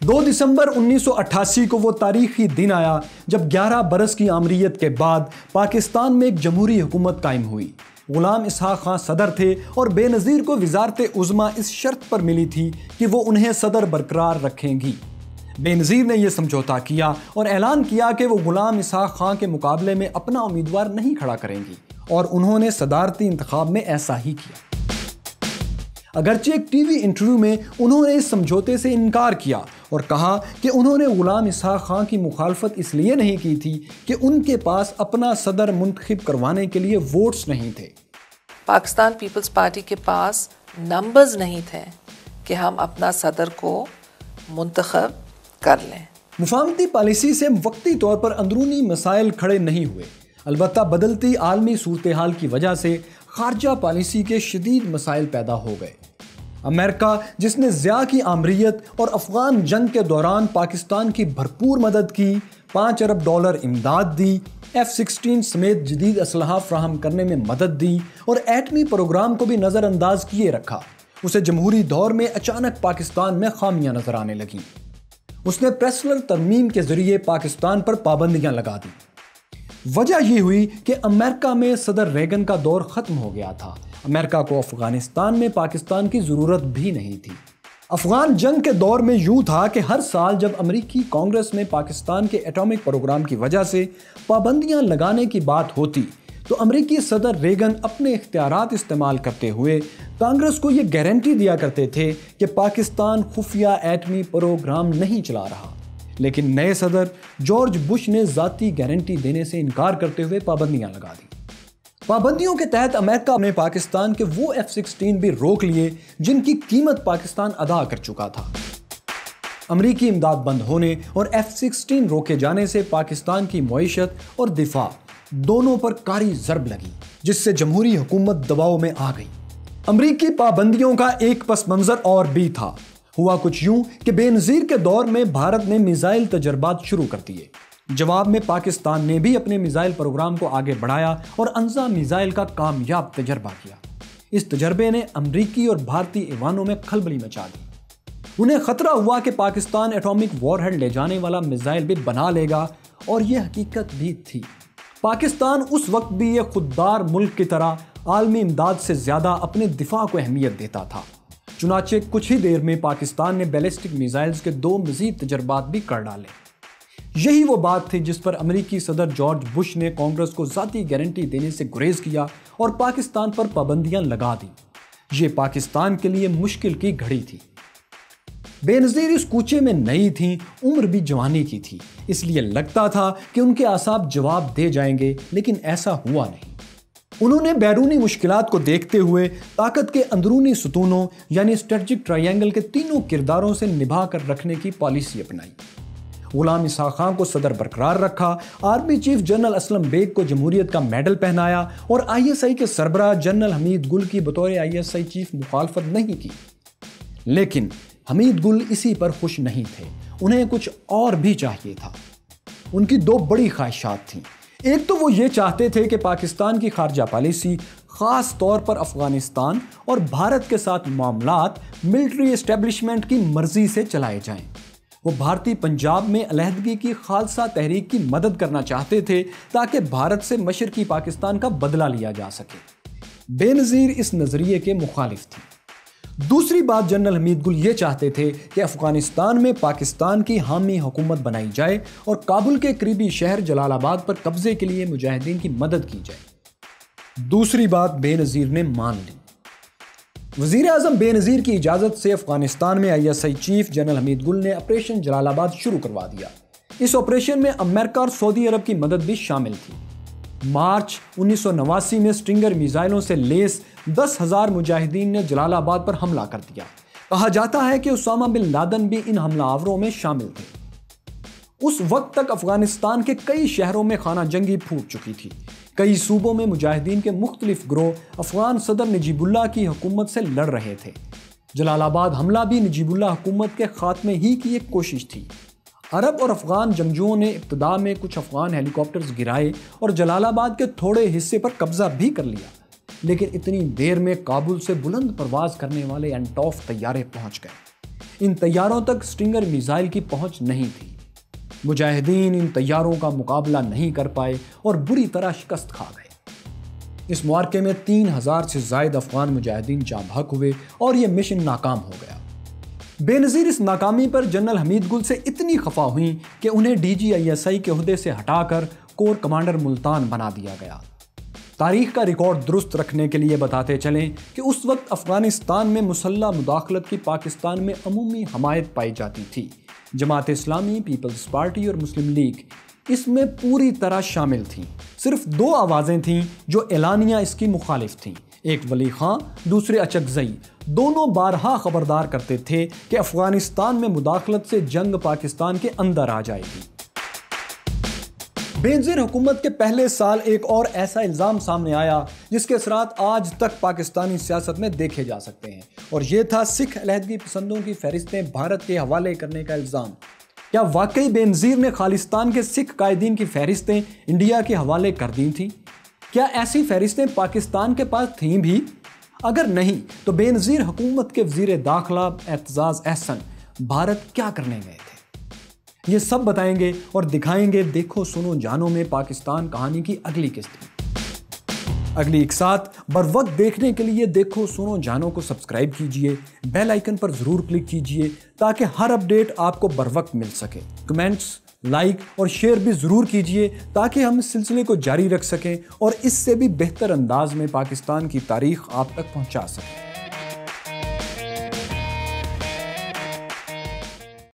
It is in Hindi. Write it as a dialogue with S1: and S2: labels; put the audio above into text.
S1: 2 दिसंबर 1988 को वो तारीखी दिन आया जब 11 बरस की आमरीत के बाद पाकिस्तान में एक जमहूरी हुकूमत कायम हुई। गुलाम इसहाक खां सदर थे और बेनज़ीर को वज़ारत उज़्मा इस शर्त पर मिली थी कि वो उन्हें सदर बरकरार रखेंगी। बेनज़ीर ने यह समझौता किया और ऐलान किया कि वो गुलाम इसहाक खां के मुकाबले में अपना उम्मीदवार नहीं खड़ा करेंगी, और उन्होंने सदारती इंतखाब में ऐसा ही किया। अगरचे एक टीवी इंटरव्यू में उन्होंने इस समझौते से इनकार किया और कहा कि उन्होंने गुलाम इसहाक खां की मुखालफत इसलिए नहीं की थी कि उनके पास अपना सदर मुंतखब करवाने के लिए वोट्स नहीं थे।
S2: पाकिस्तान पीपल्स पार्टी के पास नंबर्स नहीं थे कि हम अपना सदर को मुंतखब कर लें।
S1: मुफाहमती पॉलिसी से वक्ती तौर पर अंदरूनी मसाइल खड़े नहीं हुए, अलबत्ता बदलती आलमी सूरत हाल की वजह से खारजा पॉलिसी के शदीद मसाइल पैदा हो गए। अमेरिका, जिसने ज़िया की आमरीत और अफ़गान जंग के दौरान पाकिस्तान की भरपूर मदद की, $5 अरब इमदाद दी, F-16 समेत जदीद असलहा फ्राहम करने में मदद दी और एटमी प्रोग्राम को भी नज़रअंदाज किए रखा, उसे जमहूरी दौर में अचानक पाकिस्तान में खामियां नजर आने लगीं। उसने प्रेस्लर तरमीम के जरिए पाकिस्तान पर पाबंदियां लगा दी। वजह यह हुई कि अमेरिका में सदर रेगन का दौर ख़त्म हो गया था। अमेरिका को अफगानिस्तान में पाकिस्तान की ज़रूरत भी नहीं थी। अफगान जंग के दौर में यूं था कि हर साल जब अमेरिकी कांग्रेस में पाकिस्तान के एटॉमिक प्रोग्राम की वजह से पाबंदियां लगाने की बात होती तो अमेरिकी सदर रेगन अपने इख्तियारात इस्तेमाल करते हुए कांग्रेस को यह गारंटी दिया करते थे कि पाकिस्तान खुफिया एटमी प्रोग्राम नहीं चला रहा। लेकिन नए सदर जॉर्ज बुश ने ज़ाती गारंटी देने से इनकार करते हुए पाबंदियां लगा दी। पाबंदियों के तहत अमेरिका ने पाकिस्तान के वो F-16 भी रोक लिए जिनकी कीमत पाकिस्तान अदा कर चुका था। अमेरिकी इमदाद बंद होने और F-16 रोके जाने से पाकिस्तान की मईशत और दिफा दोनों पर कारी ज़रब लगी, जिससे जमहूरी हुकूमत दबाव में आ गई। अमेरिकी पाबंदियों का एक पस मंजर और भी था। हुआ कुछ यूं कि बेनज़ीर के दौर में भारत ने मिसाइल तजर्बात शुरू कर दिए। जवाब में पाकिस्तान ने भी अपने मिसाइल प्रोग्राम को आगे बढ़ाया और अंजा मिसाइल का कामयाब तजर्बा किया। इस तजर्बे ने अमरीकी और भारतीय ईवानों में खलबली मचा दी। उन्हें खतरा हुआ कि पाकिस्तान एटॉमिक वॉरहेड ले जाने वाला मिसाइल भी बना लेगा, और यह हकीकत भी थी। पाकिस्तान उस वक्त भी एक खुददार मुल्क की तरह आलमी इमदाद से ज़्यादा अपने दिफा को अहमियत देता था। चुनाचे कुछ ही देर में पाकिस्तान ने बैलिस्टिक मिसाइल्स के 2 मज़ीद तजर्बात भी कर डाले। यही वो बात थी जिस पर अमेरिकी सदर जॉर्ज बुश ने कांग्रेस को ज़ाती गारंटी देने से गुरेज किया और पाकिस्तान पर पाबंदियां लगा दी। ये पाकिस्तान के लिए मुश्किल की घड़ी थी। बेनज़ीर इस कूचे में नई थी, उम्र भी जवानी की थी, इसलिए लगता था कि उनके आसाब जवाब दे जाएंगे, लेकिन ऐसा हुआ नहीं। उन्होंने बैरूनी मुश्किलात को देखते हुए ताकत के अंदरूनी सुतूनों यानी स्ट्रेटजिक ट्रायंगल के तीनों किरदारों से निभा कर रखने की पॉलिसी अपनाई। गुलाम इसहाक खां को सदर बरकरार रखा, army chief general Aslam Beg को जमहूरियत का मेडल पहनाया और ISI के सरबराह जनरल हमीद गुल की बतौर ISI चीफ मुखालफत नहीं की। लेकिन हमीद गुल इसी पर खुश नहीं थे, उन्हें कुछ और भी चाहिए था। उनकी 2 बड़ी ख्वाहिशात थीं। एक तो वो ये चाहते थे कि पाकिस्तान की खारजा पॉलिसी, ख़ास तौर पर अफगानिस्तान और भारत के साथ मामलात मिलिट्री एस्टेब्लिशमेंट की मर्जी से चलाए जाएं। वो भारतीय पंजाब में अलहदगी की खालसा तहरीक की मदद करना चाहते थे ताकि भारत से मशरकी पाकिस्तान का बदला लिया जा सके। बेनज़ीर इस नज़रिए के मुखालिफ थी। दूसरी बात, जनरल हमीद गुल ये चाहते थे कि अफगानिस्तान में पाकिस्तान की हामी हुकूमत बनाई जाए और काबुल के करीबी शहर जलालाबाद पर कब्जे के लिए मुजाहिदीन की मदद की जाए। दूसरी बात बेनज़ीर ने मान ली। वज़ीर आज़म बेनज़ीर की इजाज़त से अफगानिस्तान में ISI चीफ जनरल हमीद गुल ने ऑपरेशन जलालाबाद शुरू करवा दिया। इस ऑपरेशन में अमेरिका और सऊदी अरब की मदद भी शामिल थी। मार्च 1989 में स्ट्रिंगर मिसाइलों से लेस 10,000 मुजाहिदीन ने जलालाबाद पर हमला कर दिया। कहा जाता है कि उसामा बिन लादेन भी इन हमलावरों में शामिल थे। उस वक्त तक अफगानिस्तान के कई शहरों में खाना जंगी फूट चुकी थी। कई सूबों में मुजाहिदीन के मुख्तलिफ गिरोह अफगान सदर नजीबुल्लाह की हुकूमत से लड़ रहे थे। जलालाबाद हमला भी नजीबुल्लाह हुकूमत के खात्मे ही की एक कोशिश थी। अरब और अफगान जंगजुओं ने इब्तिदा में कुछ अफगान हेलीकॉप्टर्स गिराए और जलालाबाद के थोड़े हिस्से पर कब्जा भी कर लिया, लेकिन इतनी देर में काबुल से बुलंद परवाज करने वाले एंटॉफ तैयारे पहुंच गए। इन तैयारों तक स्टिंगर मिसाइल की पहुंच नहीं थी। मुजाहिदीन इन तैयारों का मुकाबला नहीं कर पाए और बुरी तरह शिकस्त खा गए। इस मुआरके में 3000 से ज्यादा अफगान मुजाहिदीन जाँ बहक हुए और यह मिशन नाकाम हो गया। बेनज़ीर इस नाकामी पर जनरल हमीद गुल से इतनी खफा हुई कि उन्हें DGISI के ओहदे से हटाकर कोर कमांडर मुल्तान बना दिया गया। तारीख का रिकॉर्ड दुरुस्त रखने के लिए बताते चलें कि उस वक्त अफगानिस्तान में मुसल्लह मुदाखलत की पाकिस्तान में अमूमी हमायत पाई जाती थी। जमात इस्लामी, पीपल्स पार्टी और मुस्लिम लीग इसमें पूरी तरह शामिल थीं। सिर्फ 2 आवाज़ें थीं जो एलानिया इसकी मुखालिफ थीं। एक वली खां, दूसरे अचकजई। दोनों बारहा खबरदार करते थे कि अफगानिस्तान में मुदाखलत से जंग पाकिस्तान के अंदर आ जाएगी। बेनज़ीर हुकूमत के पहले साल एक और ऐसा इल्ज़ाम सामने आया जिसके असरात आज तक पाकिस्तानी सियासत में देखे जा सकते हैं, और यह था सिख अलहदगी पसंदों की फहरिस्तें भारत के हवाले करने का इल्ज़ाम। क्या वाकई बेनज़ीर ने खालिस्तान के सिख कायदीन की फहरिस्तें इंडिया के हवाले कर दी थीं? क्या ऐसी फहरिस्तें पाकिस्तान के पास थीं भी? अगर नहीं तो बेनज़ीर हुकूमत के वज़ीर दाखिला एतजाज़ अहसन भारत क्या करने गए थे? ये सब बताएंगे और दिखाएंगे देखो सुनो जानो में पाकिस्तान कहानी की अगली किस्त। अगली एक साथ बर वक्त देखने के लिए देखो सुनो जानो को सब्सक्राइब कीजिए, बेल आइकन पर जरूर क्लिक कीजिए ताकि हर अपडेट आपको बर वक्त मिल सके। कमेंट्स, लाइक और शेयर भी जरूर कीजिए ताकि हम इस सिलसिले को जारी रख सकें और इससे भी बेहतर अंदाज में पाकिस्तान की तारीख आप तक पहुंचा सकें।